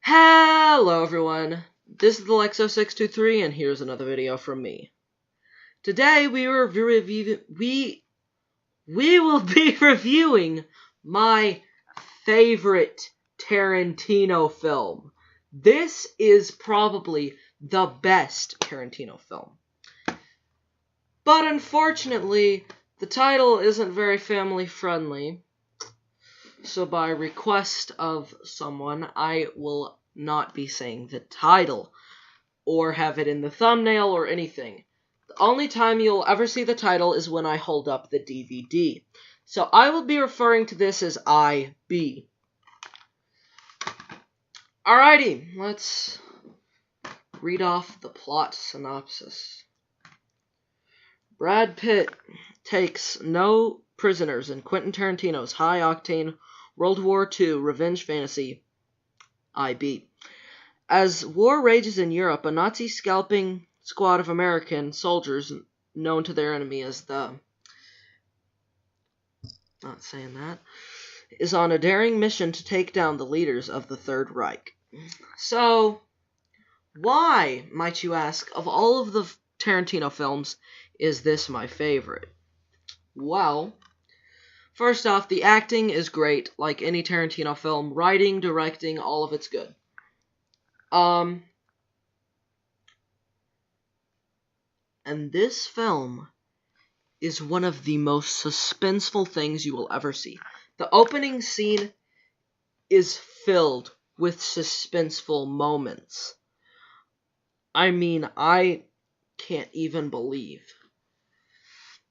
Hello everyone, this is the Lexo623 and here's another video from me. Today we will be reviewing my favorite Tarantino film. This is probably the best Tarantino film. But unfortunately, the title isn't very family friendly. So by request of someone, I will not be saying the title or have it in the thumbnail or anything. The only time you'll ever see the title is when I hold up the DVD. So I will be referring to this as IB. Alrighty, let's read off the plot synopsis. Brad Pitt takes no prisoners in Quentin Tarantino's high-octane World War II revenge fantasy, IB. As war rages in Europe, a Nazi scalping squad of American soldiers, known to their enemy as the... is on a daring mission to take down the leaders of the Third Reich. So, why, might you ask, of all of the Tarantino films, is this my favorite? Well, first off, the acting is great, like any Tarantino film. Writing, directing, all of it's good. And this film is one of the most suspenseful things you will ever see. The opening scene is filled with suspenseful moments. I mean, I can't even believe.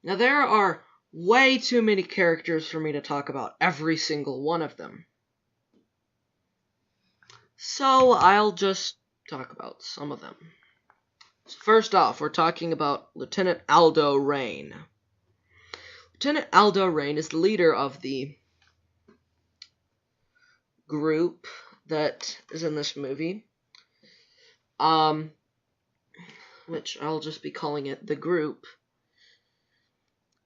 Now, there are way too many characters for me to talk about every single one of them. So I'll just talk about some of them. So first off, we're talking about Lieutenant Aldo Raine. Lieutenant Aldo Raine is the leader of the group that is in this movie. Which I'll just be calling it the group.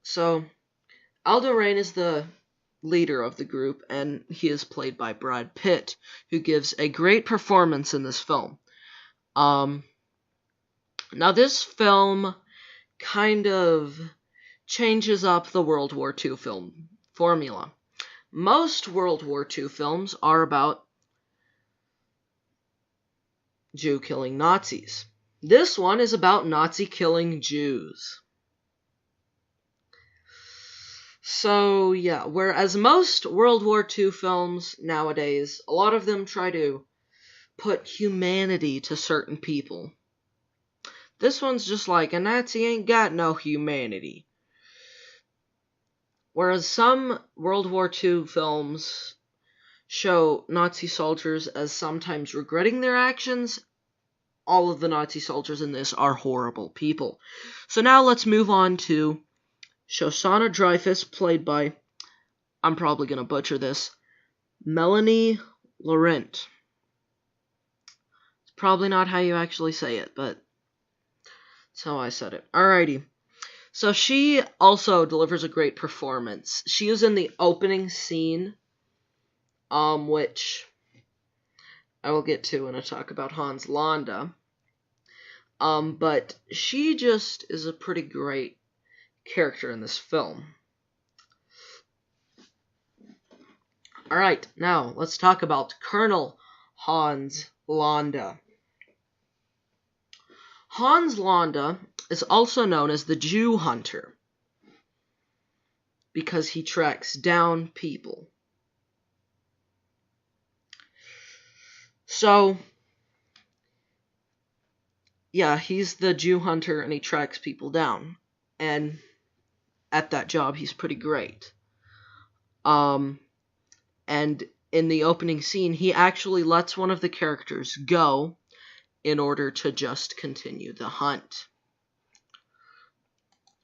So, Aldo Raine is the leader of the group, and he is played by Brad Pitt, who gives a great performance in this film. Now this film kind of changes up the World War II film formula. Most World War II films are about Jew killing Nazis. This one is about Nazi killing Jews. So, yeah, whereas most World War II films nowadays, a lot of them try to put humanity to certain people. This one's just like, a Nazi ain't got no humanity. Whereas some World War II films show Nazi soldiers as sometimes regretting their actions, all of the Nazi soldiers in this are horrible people. So now let's move on to Shoshana Dreyfus, played by, I'm probably going to butcher this, Melanie Laurent. It's probably not how you actually say it, but that's how I said it. Alrighty. So she also delivers a great performance. She is in the opening scene, which I will get to when I talk about Hans Landa. But she just is a pretty great character in this film. Alright, now let's talk about Colonel Hans Landa. Hans Landa is also known as the Jew Hunter because he tracks down people. So, yeah, he's the Jew Hunter and he tracks people down. And at that job, he's pretty great. And in the opening scene, he actually lets one of the characters go in order to just continue the hunt,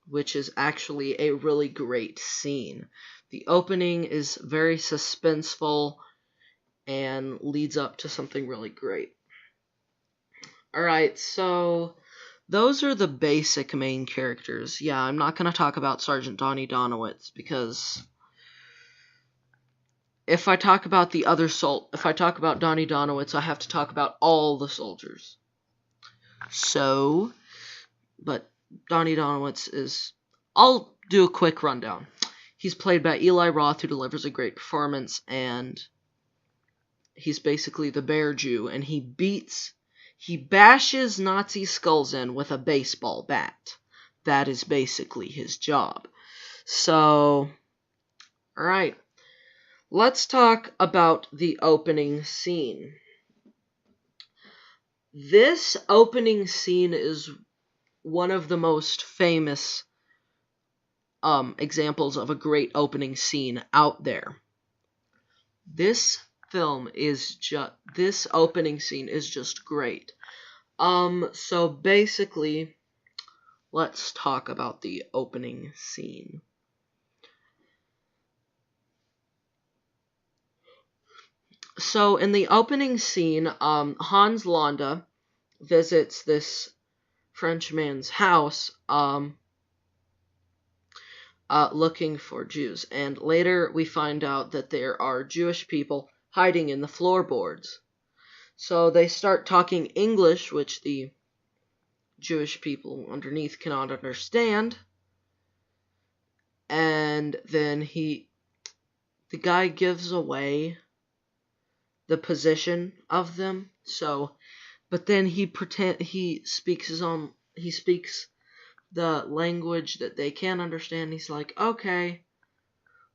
which is actually a really great scene. The opening is very suspenseful and leads up to something really great. Alright, so those are the basic main characters. Yeah, I'm not going to talk about Sergeant Donnie Donowitz because if I talk about if I talk about Donnie Donowitz, I have to talk about all the soldiers. So, but Donnie Donowitz is... I'll do a quick rundown. He's played by Eli Roth, who delivers a great performance, and he's basically the Bear Jew, and he bashes Nazi skulls in with a baseball bat. That is basically his job. So, alright. Let's talk about the opening scene. This opening scene is one of the most famous examples of a great opening scene out there. This opening scene is just great. So basically, let's talk about the opening scene. So in the opening scene, Hans Landa visits this Frenchman's house, looking for Jews. And later we find out that there are Jewish people hiding in the floorboards. So they start talking English, which the Jewish people underneath cannot understand. And then the guy gives away the position of them. So, but then he speaks the language that they can't understand. He's like, okay,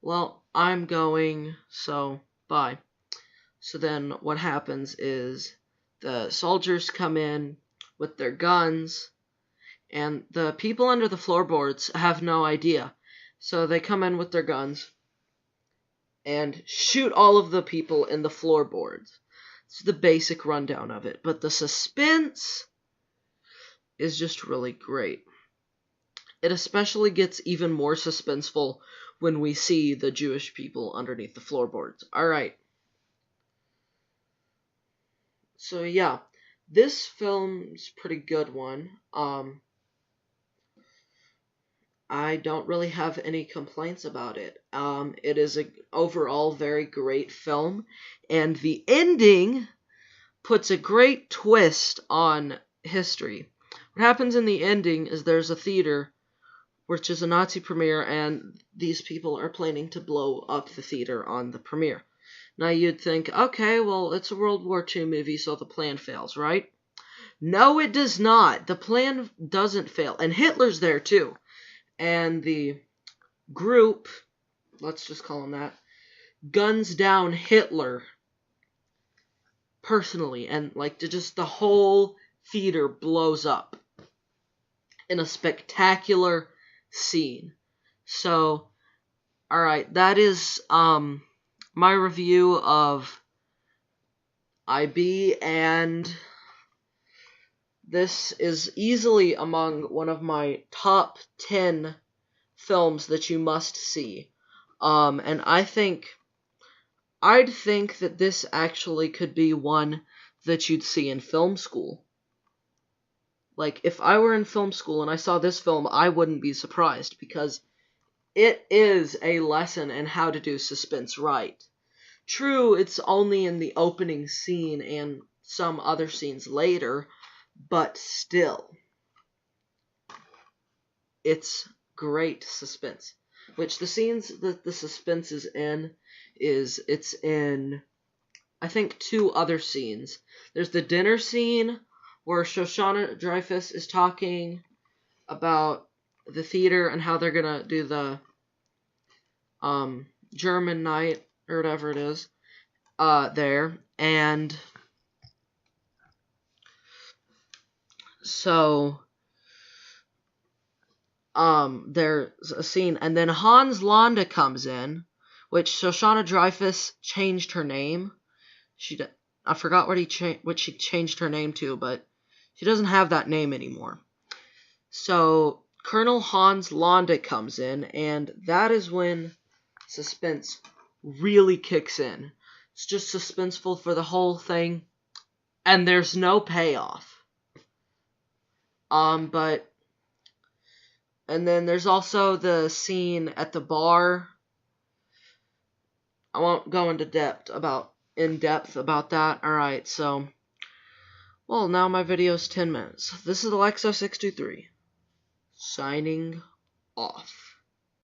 well, I'm going, so bye. So then what happens is the soldiers come in with their guns, and the people under the floorboards have no idea. So they come in with their guns and shoot all of the people in the floorboards. It's the basic rundown of it, but the suspense is just really great. It especially gets even more suspenseful when we see the Jewish people underneath the floorboards. Alright. So yeah, this film's a pretty good one. I don't really have any complaints about it. It is an overall very great film, and the ending puts a great twist on history. What happens in the ending is there's a theater, which is a Nazi premiere, and these people are planning to blow up the theater on the premiere. Now you'd think, okay, well, it's a World War II movie, so the plan fails, right? No, it does not. The plan doesn't fail, and Hitler's there too. And the group, let's just call him that, guns down Hitler personally, and just the whole theater blows up in a spectacular scene. So, alright, that is my review of IB, and this is easily among one of my top 10 films that you must see. And I'd think that this actually could be one that you'd see in film school. Like, if I were in film school and I saw this film, I wouldn't be surprised, because it is a lesson in how to do suspense right. True, it's only in the opening scene and some other scenes later, but still, it's great suspense. Which the scenes that the suspense is in, it's in, I think, 2 other scenes. There's the dinner scene where Shoshana Dreyfus is talking about the theater and how they're gonna do the German night or whatever it is there, and so there's a scene, and then Hans Landa comes in, which Shoshana Dreyfus changed her name. I forgot what she changed her name to, but she doesn't have that name anymore. So Colonel Hans Landa comes in, and that is when suspense really kicks in. It's just suspenseful for the whole thing, and there's no payoff. And then there's also the scene at the bar I won't go into in depth about that. Alright, so, well, now my video's 10 minutes. This is Alexo623, signing off.